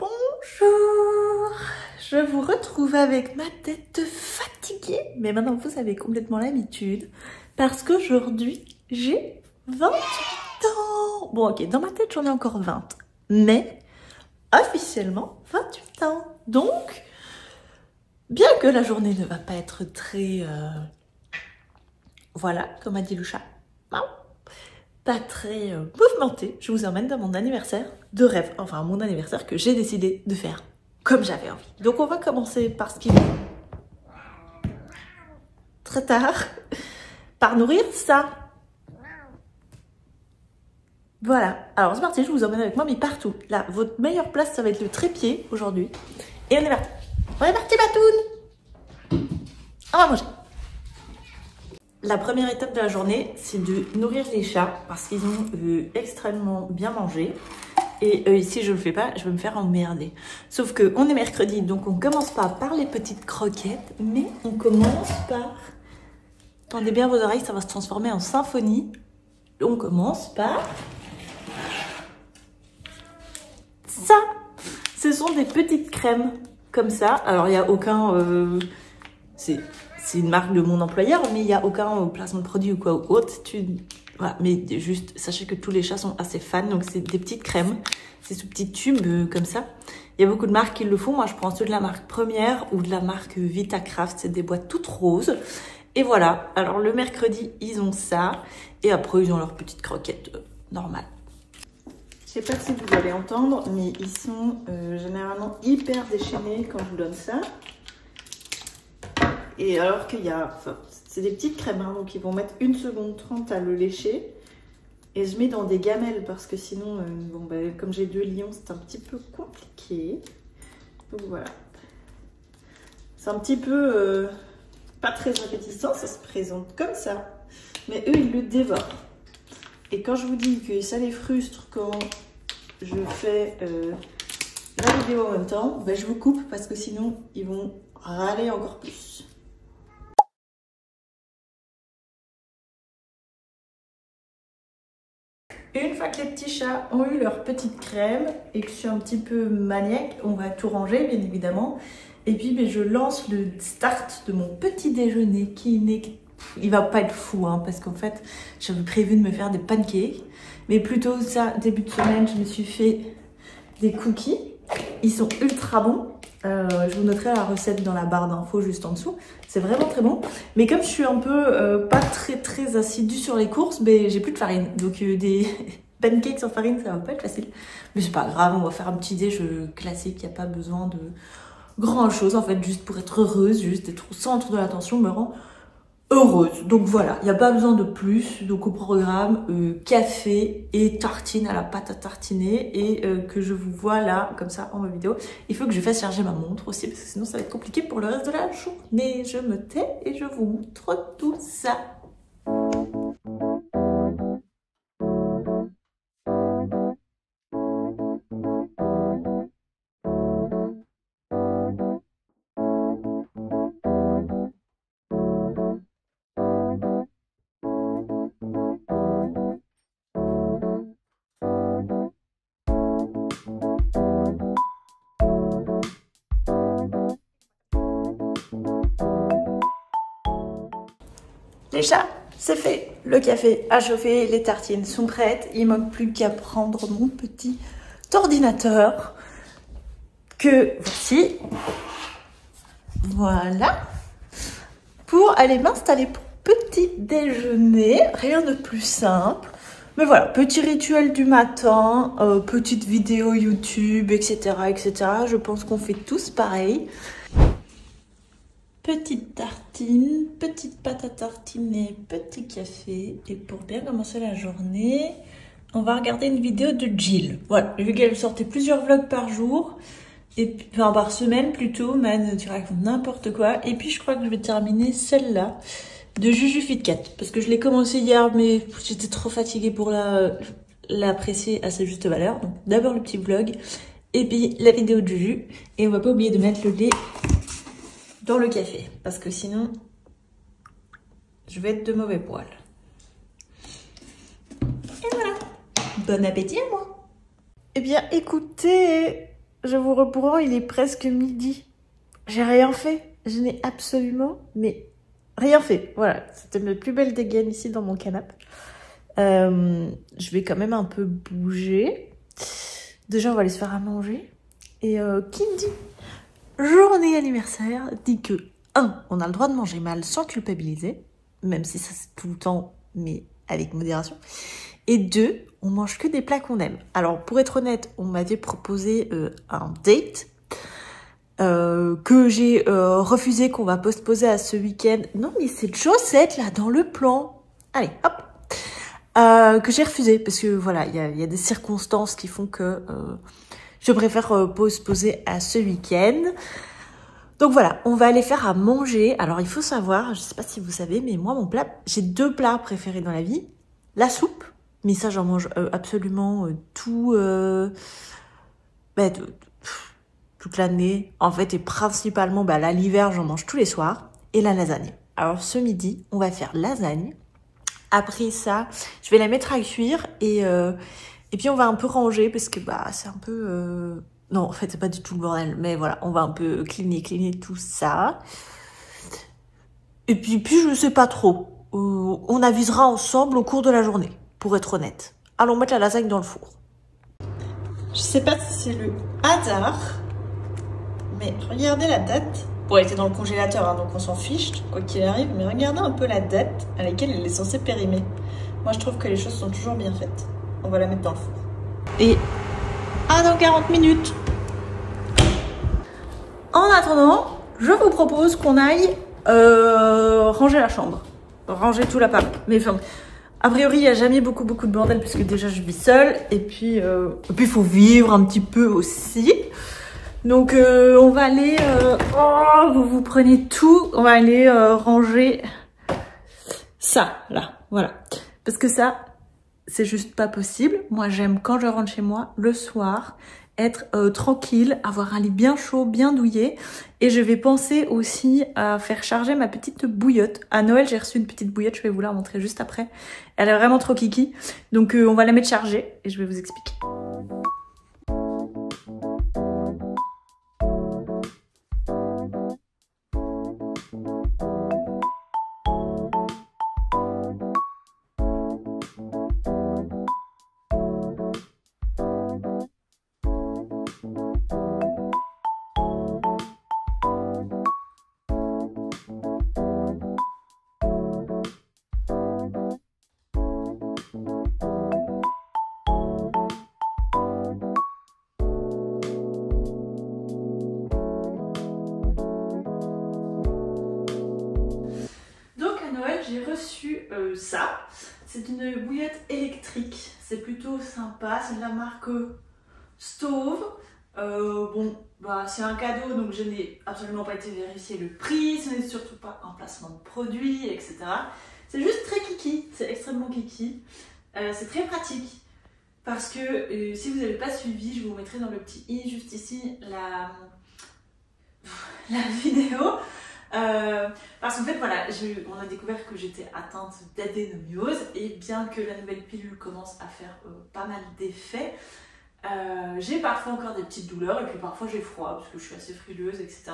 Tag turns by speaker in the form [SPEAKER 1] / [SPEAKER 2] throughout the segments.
[SPEAKER 1] Bonjour, je vous retrouve avec ma tête fatiguée, mais maintenant vous avez complètement l'habitude parce qu'aujourd'hui j'ai 28 ans. Bon ok, dans ma tête j'en ai encore 20, mais officiellement 28 ans. Donc, bien que la journée ne va pas être très, voilà, comme a dit le chat, pas très mouvementée, je vous emmène dans mon anniversaire de rêve, enfin mon anniversaire que j'ai décidé de faire comme j'avais envie. Donc on va commencer par ce qui est très tard, par nourrir ça. Voilà, alors c'est parti, je vous emmène avec moi, mais partout. Là, votre meilleure place, ça va être le trépied aujourd'hui. Et on est parti. On est parti, Batoun. On va manger. La première étape de la journée, c'est de nourrir les chats parce qu'ils ont extrêmement bien mangé. Et ici, je ne le fais pas, je vais me faire emmerder. Sauf qu'on est mercredi, donc on commence pas par les petites croquettes, mais on commence par... Tendez bien vos oreilles, ça va se transformer en symphonie. On commence par... ça. Ce sont des petites crèmes, comme ça. Alors, il n'y a aucun... C'est une marque de mon employeur, mais il n'y a aucun placement de produit ou quoi ou autre. Voilà, mais juste, sachez que tous les chats sont assez fans, donc c'est des petites crèmes. C'est ce petit tube comme ça. Il y a beaucoup de marques qui le font. Moi, je prends ceux de la marque Première ou de la marque Vitacraft. C'est des boîtes toutes roses. Et voilà. Alors, le mercredi, ils ont ça. Et après, ils ont leurs petites croquettes normales. Je sais pas si vous allez entendre, mais ils sont généralement hyper déchaînés quand je vous donne ça. Et alors qu'il y a... Enfin, c'est des petites crèmes, hein, donc ils vont mettre 1 seconde 30 à le lécher. Et je mets dans des gamelles parce que sinon, bon, ben, comme j'ai 2 lions, c'est un petit peu compliqué. Donc voilà. C'est un petit peu pas très appétissant, ça se présente comme ça. Mais eux, ils le dévorent. Et quand je vous dis que ça les frustre quand je fais la vidéo en même temps, ben, je vous coupe parce que sinon, ils vont râler encore plus. Une fois que les petits chats ont eu leur petite crème et que je suis un petit peu maniaque, on va tout ranger bien évidemment. Et puis ben, je lance le start de mon petit déjeuner qui n'est... Il va pas être fou hein, parce qu'en fait j'avais prévu de me faire des pancakes. Mais plutôt ça, début de semaine, je me suis fait des cookies. Ils sont ultra bons. Je vous noterai la recette dans la barre d'infos juste en dessous. C'est vraiment très bon. Mais comme je suis un peu pas très assidue sur les courses, ben, j'ai plus de farine. Donc des pancakes sans farine, ça va pas être facile. Mais c'est pas grave, on va faire un petit déj classique. Il n'y a pas besoin de grand chose en fait, juste pour être heureuse, juste être au centre de l'attention me rend heureuse. Donc voilà, il n'y a pas besoin de plus. Donc au programme, café et tartine à la pâte à tartiner et que je vous vois là, comme ça, en ma vidéo. Il faut que je fasse charger ma montre aussi parce que sinon ça va être compliqué pour le reste de la journée. Je me tais et je vous montre tout ça. Les chats, c'est fait. Le café a chauffé, les tartines sont prêtes. Il ne manque plus qu'à prendre mon petit ordinateur que voici. Voilà. Pour aller m'installer pour petit déjeuner. Rien de plus simple. Mais voilà, petit rituel du matin, petite vidéo YouTube, etc., etc. Je pense qu'on fait tous pareil. Petite tartine, petite pâte à tartiner, petit café. Et pour bien commencer la journée, on va regarder une vidéo de Jill. Voilà, vu qu'elle sortait plusieurs vlogs par jour, et puis, enfin par semaine plutôt, man, tu racontes n'importe quoi. Et puis je crois que je vais terminer celle-là de Juju Fitcat. Parce que je l'ai commencé hier, mais j'étais trop fatiguée pour l'apprécier à sa juste valeur. Donc d'abord le petit vlog, et puis la vidéo de Juju. Et on va pas oublier de mettre le lait dans le café, parce que sinon, je vais être de mauvais poil. Et voilà. Bon appétit à moi. Eh bien, écoutez, je vous reprends, il est presque midi. J'ai rien fait. Je n'ai absolument, mais rien fait. Voilà, c'était mes plus belles dégaines ici dans mon canapé. Je vais quand même un peu bouger. Déjà, on va aller se faire à manger. Et qui me dit journée anniversaire dit que 1. On a le droit de manger mal sans culpabiliser, même si ça c'est tout le temps, mais avec modération. Et 2, on mange que des plats qu'on aime. Alors, pour être honnête, on m'avait proposé un date que j'ai refusé, qu'on va postposer à ce week-end. Non, mais c'est Josette, là, dans le plan. Allez, hop. Que j'ai refusé, parce que, voilà, il y a des circonstances qui font que je préfère postposer à ce week-end. Donc voilà, on va aller faire à manger. Alors, il faut savoir, je sais pas si vous savez, mais moi, j'ai 2 plats préférés dans la vie. La soupe, mais ça, j'en mange absolument toute l'année. En fait, et principalement, là, l'hiver, j'en mange tous les soirs. Et la lasagne. Alors, ce midi, on va faire lasagne. Après ça, je vais la mettre à cuire et puis on va un peu ranger parce que c'est un peu... Non, en fait, c'est pas du tout le bordel, mais voilà, on va un peu cleaner tout ça. Et puis je sais pas trop. On avisera ensemble au cours de la journée, pour être honnête. Allons mettre la lasagne dans le four. Je sais pas si c'est le hasard, mais regardez la date. Bon, elle était dans le congélateur, hein, donc on s'en fiche, quoi qu'il arrive. Mais regardez un peu la date à laquelle elle est censée périmer. Moi, je trouve que les choses sont toujours bien faites. On va la mettre dans le four. Et dans 40 minutes. En attendant, je vous propose qu'on aille ranger la chambre. Ranger tout l'appart. Mais enfin, a priori, il n'y a jamais beaucoup de bordel, puisque déjà, je vis seule. Et puis, il faut vivre un petit peu aussi. Donc on va aller, vous prenez tout, on va aller ranger ça, là, voilà. Parce que ça, c'est juste pas possible. Moi, j'aime quand je rentre chez moi, le soir, être tranquille, avoir un lit bien chaud, bien douillet. Et je vais penser aussi à faire charger ma petite bouillotte. À Noël, j'ai reçu une petite bouillotte, je vais vous la montrer juste après. Elle est vraiment trop kiki. Donc on va la mettre chargée et je vais vous expliquer. J'ai reçu ça. C'est une bouillotte électrique. C'est plutôt sympa. C'est de la marque Stove. C'est un cadeau, donc je n'ai absolument pas été vérifier le prix. Ce n'est surtout pas un placement de produit, etc. C'est juste très kiki. C'est extrêmement kiki. C'est très pratique. Parce que si vous n'avez pas suivi, je vous mettrai dans le petit i juste ici la vidéo. Parce qu'en fait voilà, on a découvert que j'étais atteinte d'adénomiose et bien que la nouvelle pilule commence à faire pas mal d'effets, j'ai parfois encore des petites douleurs et puis parfois j'ai froid parce que je suis assez frileuse, etc.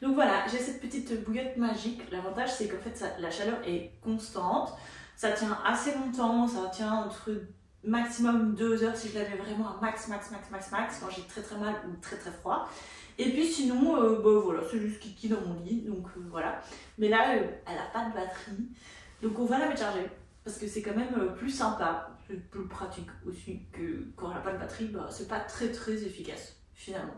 [SPEAKER 1] Donc voilà, j'ai cette petite bouillotte magique. L'avantage c'est qu'en fait la chaleur est constante, ça tient assez longtemps, ça tient entre maximum 2 heures si je la mets vraiment à max quand j'ai très mal ou très froid. Et puis sinon, voilà, c'est juste kiki dans mon lit, donc voilà. Mais là, elle n'a pas de batterie, donc on va la mettre chargée, parce que c'est quand même plus sympa, c'est plus pratique aussi que quand elle n'a pas de batterie, c'est pas très efficace, finalement.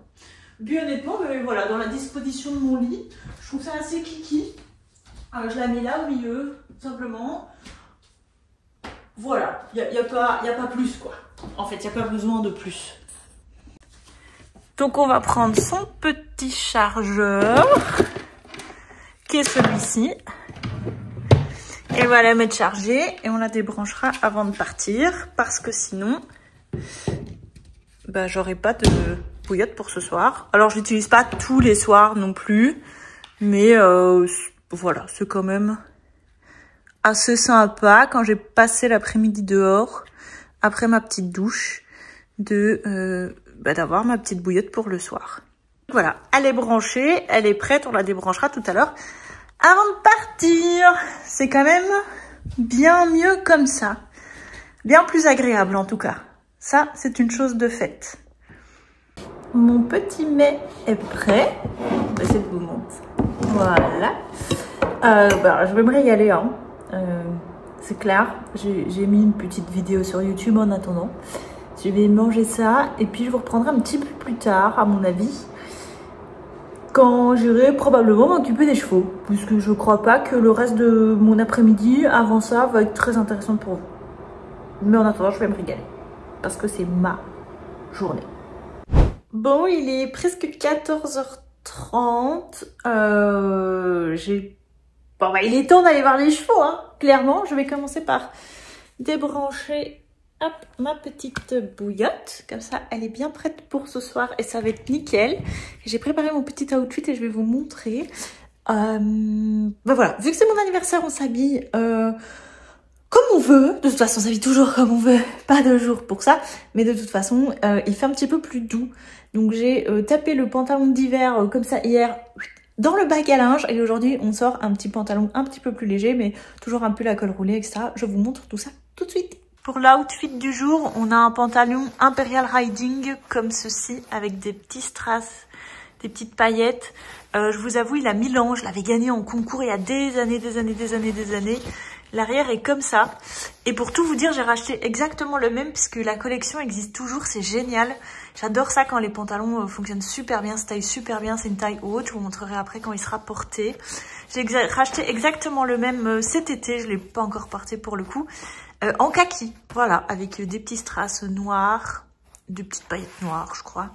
[SPEAKER 1] Puis honnêtement, voilà, dans la disposition de mon lit, je trouve ça assez kiki. Je la mets là au milieu, simplement. Voilà, il n'y a pas plus, quoi. En fait, il n'y a pas besoin de plus. Donc on va prendre son petit chargeur, qui est celui-ci, et on va la mettre chargée et on la débranchera avant de partir, parce que sinon, j'aurai pas de bouillotte pour ce soir. Alors je l'utilise pas tous les soirs non plus, mais voilà, c'est quand même assez sympa quand j'ai passé l'après-midi dehors, après ma petite douche, de d'avoir ma petite bouillotte pour le soir. Voilà, elle est branchée, elle est prête, on la débranchera tout à l'heure. Avant de partir, c'est quand même bien mieux comme ça. Bien plus agréable en tout cas. Ça, c'est une chose de faite. Mon petit mets est prêt. On va essayer de vous montrer. Voilà. Je vais me régaler. Hein. C'est clair. J'ai mis une petite vidéo sur YouTube en attendant. Je vais manger ça et puis je vous reprendrai un petit peu plus tard, à mon avis, quand j'irai probablement m'occuper des chevaux. Puisque je crois pas que le reste de mon après-midi, avant ça, va être très intéressant pour vous. Mais en attendant, je vais me régaler. Parce que c'est ma journée. Bon, il est presque 14h30. Il est temps d'aller voir les chevaux, hein. Clairement, je vais commencer par débrancher ma petite bouillotte. Comme ça, elle est bien prête pour ce soir et ça va être nickel. J'ai préparé mon petit outfit et je vais vous montrer. Voilà, vu que c'est mon anniversaire, on s'habille comme on veut. De toute façon, on s'habille toujours comme on veut. Pas de jour pour ça. Mais de toute façon, il fait un petit peu plus doux. Donc j'ai tapé le pantalon d'hiver comme ça hier dans le bac à linge. Et aujourd'hui, on sort un petit pantalon un petit peu plus léger, mais toujours un peu la colle roulée, etc. Je vous montre tout ça tout de suite. Pour l'outfit du jour, on a un pantalon Imperial Riding comme ceci, avec des petits strass, des petites paillettes. Je vous avoue, il a 1000 ans. Je l'avais gagné en concours il y a des années. L'arrière est comme ça. Et pour tout vous dire, j'ai racheté exactement le même puisque la collection existe toujours. C'est génial. J'adore ça quand les pantalons fonctionnent super bien, se taillent super bien. C'est une taille haute. Je vous montrerai après quand il sera porté. J'ai racheté exactement le même cet été. Je ne l'ai pas encore porté pour le coup. En kaki. Voilà. Avec des petits strass noirs. Des petites paillettes noires, je crois.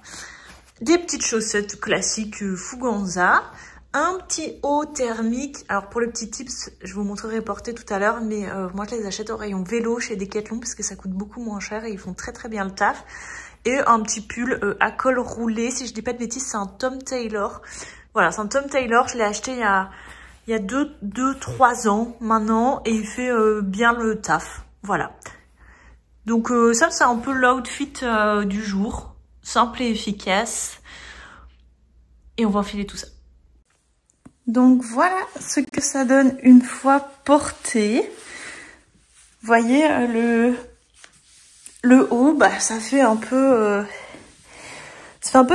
[SPEAKER 1] Des petites chaussettes classiques Fuganza. Un petit haut thermique. Alors pour le petit tips, je vous montrerai porter tout à l'heure, mais moi je les achète au rayon vélo chez Decathlon parce que ça coûte beaucoup moins cher et ils font très bien le taf. Et un petit pull à col roulé, si je dis pas de bêtises, c'est un Tom Taylor. Voilà, c'est un Tom Taylor, je l'ai acheté il y a 2-3 ans maintenant et il fait bien le taf. Voilà. Donc ça c'est un peu l'outfit du jour, simple et efficace. Et on va enfiler tout ça. Donc voilà ce que ça donne une fois porté. Vous voyez le haut, ça fait un peu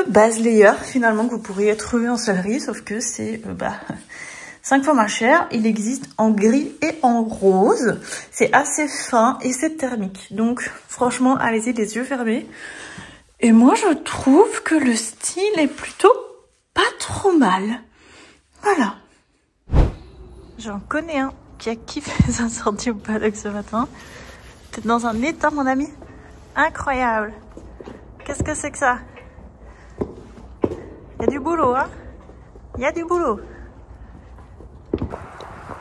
[SPEAKER 1] base layer finalement que vous pourriez trouver en sellerie, sauf que c'est 5 fois moins cher. Il existe en gris et en rose. C'est assez fin et c'est thermique. Donc franchement, allez-y les yeux fermés. Et moi je trouve que le style est plutôt pas trop mal. Voilà. J'en connais un qui a kiffé sa sortie au paddock ce matin. T'es dans un état, mon ami. Incroyable. Qu'est-ce que c'est que ça? Il y a du boulot, hein? Il y a du boulot.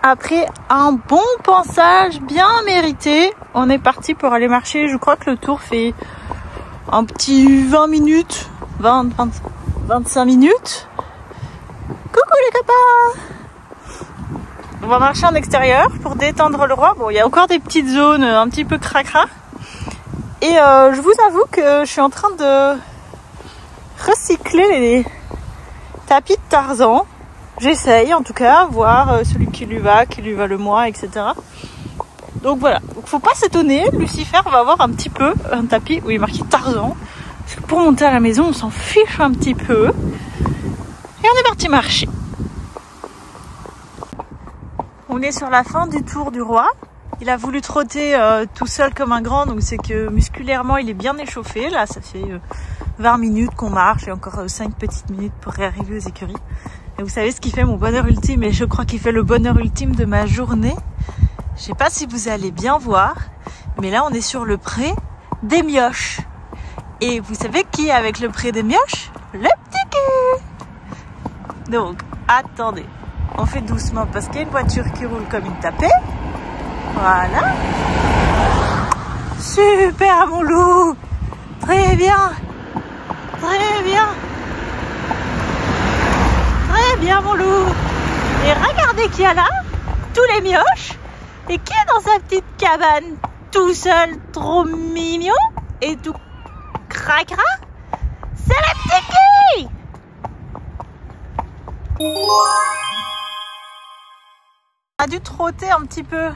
[SPEAKER 1] Après un bon pansage bien mérité, on est parti pour aller marcher. Je crois que le tour fait un petit 20 minutes, 25 minutes. Coucou les copains! On va marcher en extérieur pour détendre le roi. Bon, il y a encore des petites zones un petit peu cracra. Et je vous avoue que je suis en train de recycler les tapis de Tarzan. J'essaye en tout cas, voir celui qui lui va le moins, etc. Donc voilà, donc, faut pas s'étonner, Lucifer va avoir un petit peu un tapis où il est marqué Tarzan. Parce que pour monter à la maison, on s'en fiche un petit peu. Et on est parti marcher. On est sur la fin du tour du roi. Il a voulu trotter tout seul comme un grand, donc c'est que musculairement il est bien échauffé. Là, ça fait 20 minutes qu'on marche et encore 5 petites minutes pour arriver aux écuries. Et vous savez ce qui fait mon bonheur ultime, et je crois qu'il fait le bonheur ultime de ma journée. Je sais pas si vous allez bien voir, mais là on est sur le pré des mioches. Et vous savez qui est avec le pré des mioches? Le petit cul. Donc, attendez. On fait doucement parce qu'il y a une voiture qui roule comme une tapée. Voilà. Super mon loup. Très bien. Très bien. Très bien mon loup. Et regardez qui y a là. Tous les mioches. Et qui est dans sa petite cabane tout seul, trop mignon et tout cracra. C'est la petite. On a dû trotter un petit peu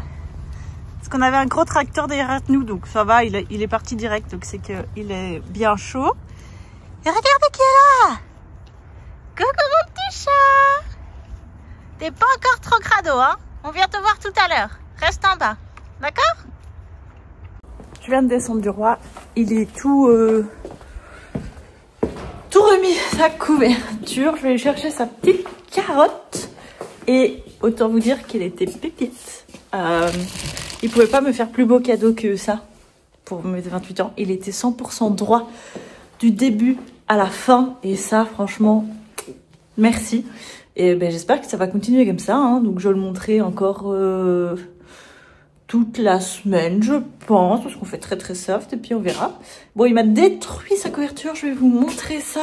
[SPEAKER 1] parce qu'on avait un gros tracteur derrière nous, donc ça va, il est parti direct, donc c'est qu'il est bien chaud. Et regardez qui est là. Coucou mon petit chat. T'es pas encore trop crado, hein? On vient te voir tout à l'heure. Reste en bas, d'accord? Je viens de descendre du roi. Il est tout remis sa couverture. Je vais aller chercher sa petite carotte. Et autant vous dire qu'il était pépite. Il pouvait pas me faire plus beau cadeau que ça pour mes 28 ans. Il était 100% droit du début à la fin. Et ça, franchement, merci. Et ben, j'espère que ça va continuer comme ça. Hein. Donc je vais le montrer encore toute la semaine, je pense. Parce qu'on fait très très soft et puis on verra. Bon, il m'a détruit sa couverture. Je vais vous montrer ça.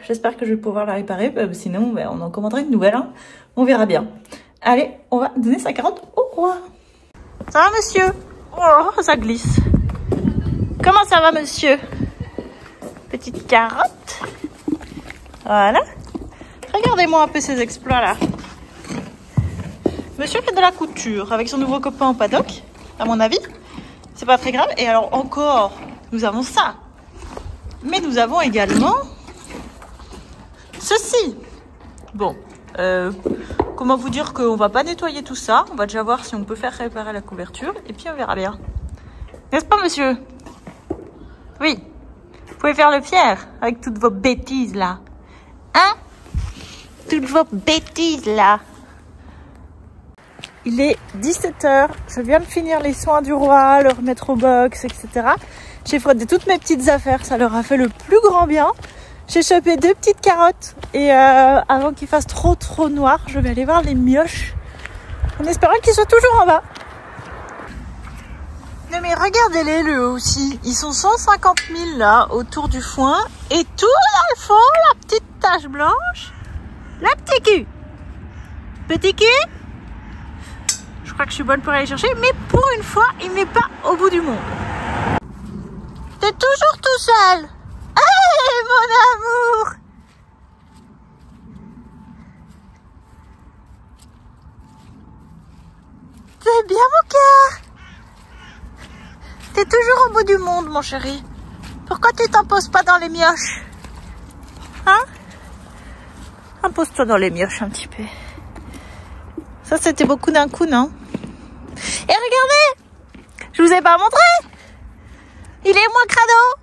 [SPEAKER 1] J'espère que je vais pouvoir la réparer. Sinon, ben, on en commandera une nouvelle. Hein. On verra bien. Allez, on va donner sa carotte au roi. Ça va, monsieur? Oh, ça glisse. Comment ça va, monsieur? Petite carotte. Voilà. Regardez-moi un peu ses exploits, là. Monsieur fait de la couture avec son nouveau copain au paddock. À mon avis, c'est pas très grave. Et alors, encore, nous avons ça. Mais nous avons également ceci. Bon, comment vous dire qu'on va pas nettoyer tout ça. On va déjà voir si on peut faire réparer la couverture. Et puis on verra bien. N'est-ce pas, monsieur? Oui. Vous pouvez faire le fier avec toutes vos bêtises là. Hein? Toutes vos bêtises là. Il est 17 h. Je viens de finir les soins du roi, le remettre au box, etc. J'ai frotté toutes mes petites affaires. Ça leur a fait le plus grand bien. J'ai chopé 2 petites carottes et avant qu'il fasse trop noir, je vais aller voir les mioches en espérant qu'ils soient toujours en bas. Non mais regardez-les eux aussi, ils sont 150 000 là autour du foin et tout dans le fond, la petite tache blanche, la petite cul. Petit cul, je crois que je suis bonne pour aller chercher, mais pour une fois, il n'est pas au bout du monde. T'es toujours tout seul. Hey, mon amour! C'est bien mon cœur! T'es toujours au bout du monde, mon chéri. Pourquoi tu t'imposes pas dans les mioches? Hein? Impose-toi dans les mioches un petit peu. Ça, c'était beaucoup d'un coup, non? Et regardez! Je vous ai pas montré! Il est moins crado!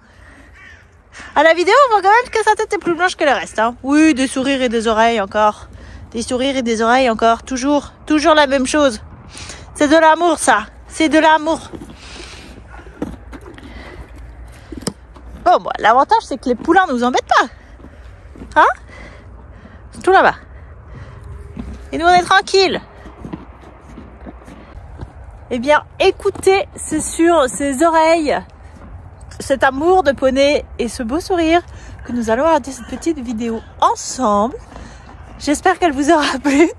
[SPEAKER 1] À la vidéo, on voit quand même que sa tête est plus blanche que le reste. Hein. Oui, des sourires et des oreilles encore. Des sourires et des oreilles encore. Toujours la même chose. C'est de l'amour, ça. C'est de l'amour. Bon, bah, l'avantage, c'est que les poulains nous embêtent pas. Hein? C'est tout là-bas. Et nous, on est tranquilles. Eh bien, écoutez, c'est sur ces oreilles, cet amour de poney et ce beau sourire que nous allons arrêter cette petite vidéo ensemble. J'espère qu'elle vous aura plu.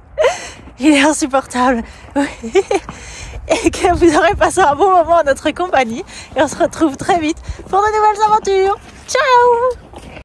[SPEAKER 1] Il est insupportable. Et que vous aurez passé un bon moment en notre compagnie. Et on se retrouve très vite pour de nouvelles aventures. Ciao!